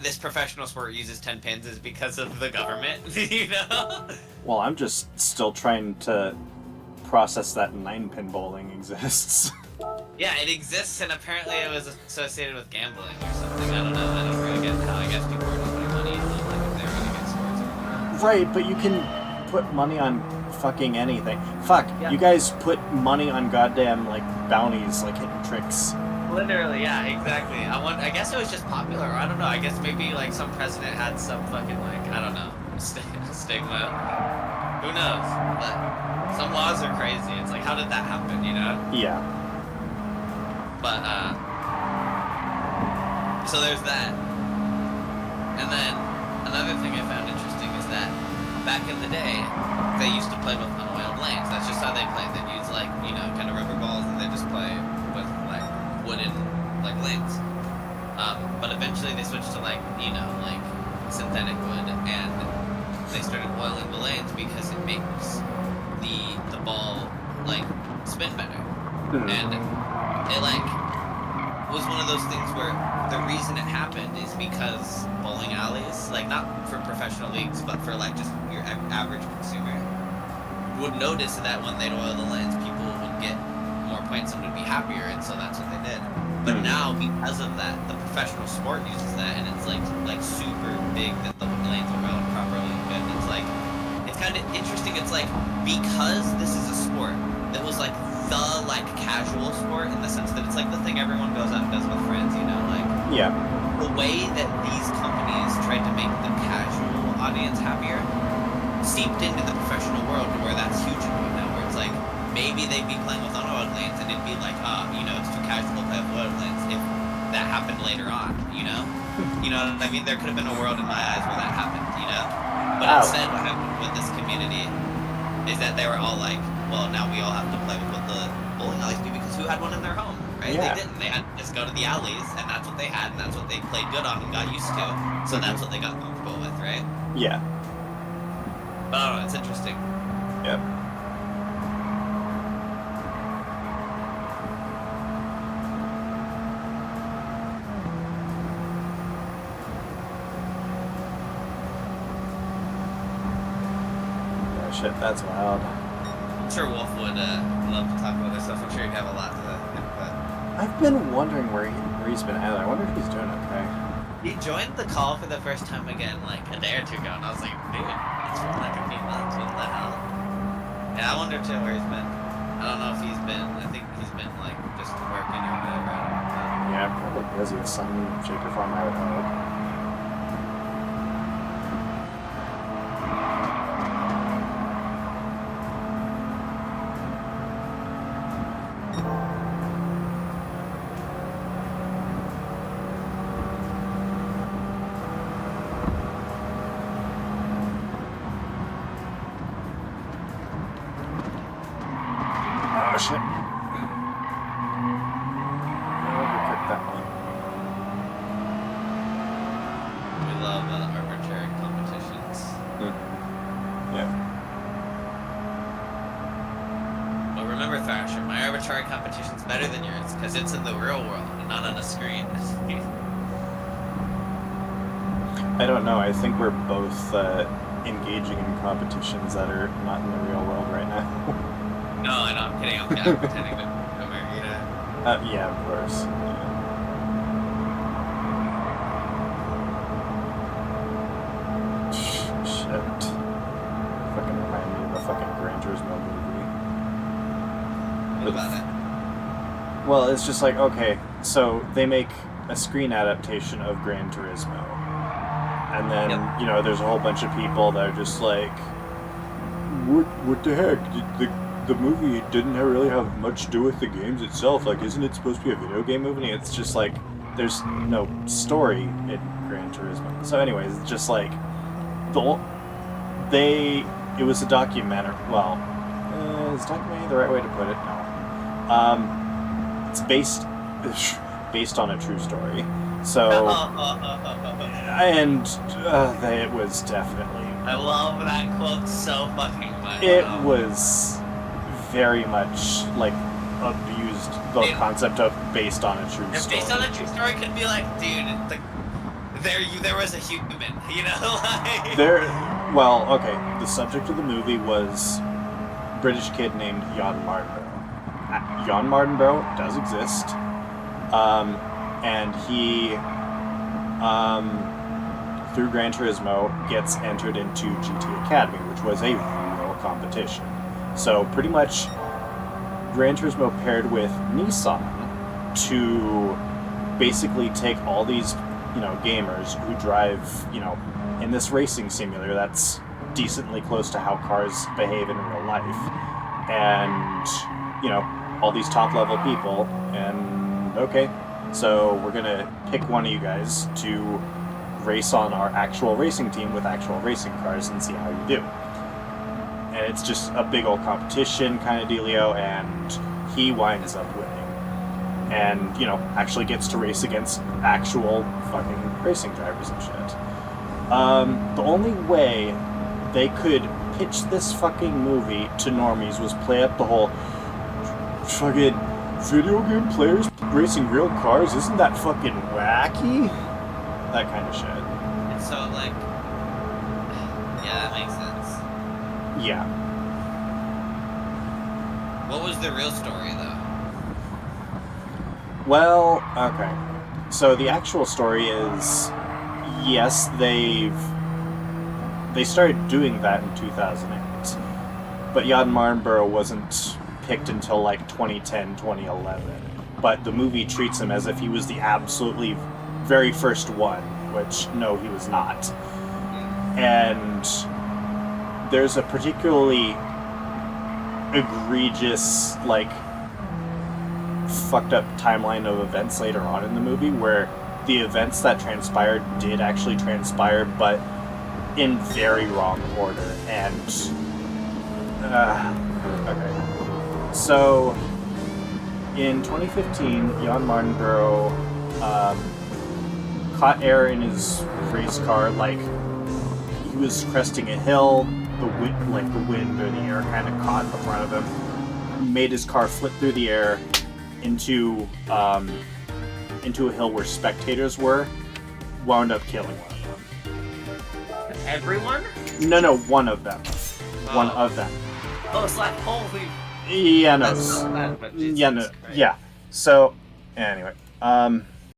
this professional sport uses 10 pins is because of the government, you know? Well, I'm just still trying to process that 9-pin bowling exists. Yeah, it exists, and apparently it was associated with gambling or something. I don't know. I don't really get how. I guess people were just putting money in them, like if they were gonna get sports or whatever. Right, but you can put money on fucking anything. Fuck, yeah. You guys put money on goddamn, like, bounties, like hitting tricks. Literally, yeah, exactly. I guess it was just popular. I don't know. I guess maybe, like, some president had some fucking, like, I don't know, stigma. Who knows? But some laws are crazy. It's like, how did that happen, you know? Yeah. But, so there's that. And then, another thing I found interesting is that back in the day, they used to play with unoiled lanes. That's just how they played. They'd use, like, you know, kind of rubber balls, and they just play with, like, wooden, like, lanes. But eventually they switched to, like, you know, like, synthetic wood, and they started oiling the lanes because it makes the ball, like, spin better. And it, like, was one of those things where the reason it happened is because bowling alleys, like, not for professional leagues, but for, like, just your average consumer, would notice that when they'd oil the lanes, people would get more points and would be happier, and so that's what they did. But now, because of that, the professional sport uses that, and it's, like super big that the lanes are oiled properly. And it's, like, it's kind of interesting. It's, like, because this is a sport that was, like, the, like, casual sport in the sense that it's, like, the thing everyone goes out and does with friends, you know, like... Yeah. The way that these companies tried to make the casual audience happier seeped into the professional world to where that's huge now, where it's, like, maybe they'd be playing with unoiled lanes and it'd be like, you know, it's too casual to play with oiled lanes if that happened later on, you know? You know what I mean? There could have been a world in my eyes where that happened, you know? But instead, what happened with this community is that they were all like, well, now we all have to play with what the bowling alleys do because who had one in their home, right? Yeah. They didn't. They had to just go to the alleys, and that's what they had, and that's what they played good on and got used to. So that's what they got comfortable with, right? Yeah. But I don't know, it's interesting. Yep. Shit, that's wild. I'm sure Wolf would love to talk about this stuff. I'm sure he'd have a lot to input. I've been wondering where he's been at. I wonder if he's doing okay. He joined the call for the first time again, like, a day or two ago, and I was like, dude, it's been like a few months. What the hell? Yeah, I wonder, too, where he's been. I don't know if he's been, I think he's been, like, just working or whatever. I don't know. Yeah, probably busy with some shape or form, I would hope. Shit. I'll overcook that one. We love arbitrary competitions. Yeah. But remember, Thrasher, my arbitrary competition's better than yours because it's in the real world and not on a screen. I don't know. I think we're both engaging in competitions that are not in the real world right now. No, I'm kidding. I'm pretending to come here, you know? Yeah, of course. Yeah. Shit. Fucking remind me of the fucking Gran Turismo movie. What about it? Well, it's just like, okay, so they make a screen adaptation of Gran Turismo. And then, you know, there's a whole bunch of people that are just like, what the heck? The movie didn't really have much to do with the games itself. Like, isn't it supposed to be a video game movie? It's just like, there's no story in Gran Turismo. So anyways, it's just like, it was a documentary. Well, is documentary the right way to put it? No. It's based on a true story. So, and it was definitely... I love that quote so fucking much. It was very much, like, abused the concept of based on a true story. Based on a true story could be like, dude, there was a human, you know, like... Well, okay, the subject of the movie was a British kid named Jan Mardenborough. Jan Mardenborough does exist, and he, through Gran Turismo, gets entered into GT Academy, which was a real competition. So pretty much Gran Turismo paired with Nissan to basically take all these, gamers who drive, in this racing simulator that's decently close to how cars behave in real life, and, all these top-level people, and, okay, so we're gonna pick one of you guys to race on our actual racing team with actual racing cars and see how you do. And it's just a big old competition kind of dealio, and he winds up winning. And, actually gets to race against actual fucking racing drivers and shit. The only way they could pitch this fucking movie to normies was play up the whole fucking video game players racing real cars, isn't that fucking wacky? That kind of shit. And so, like... Yeah, that makes sense. Yeah. What was the real story, though? Well, okay. So the actual story is, yes, they started doing that in 2008, but Jan Mardenborough wasn't picked until like 2010, 2011. But the movie treats him as if he was the absolutely very first one, which no, he was not. And there's a particularly egregious, like, fucked up timeline of events later on in the movie where the events that transpired did actually transpire, but in very wrong order. And okay, so in 2015, Jan Mardenborough caught air in his race car, like he was cresting a hill, the wind or the air kind of caught the front of him, made his car flip through the air into a hill where spectators were, wound up killing one of them. Everyone? No, one of them. Oh. One of them. Oh, it's like, holy... Yeah, no. That's not bad, but Jesus Yeah, no. Christ. Yeah. So, anyway,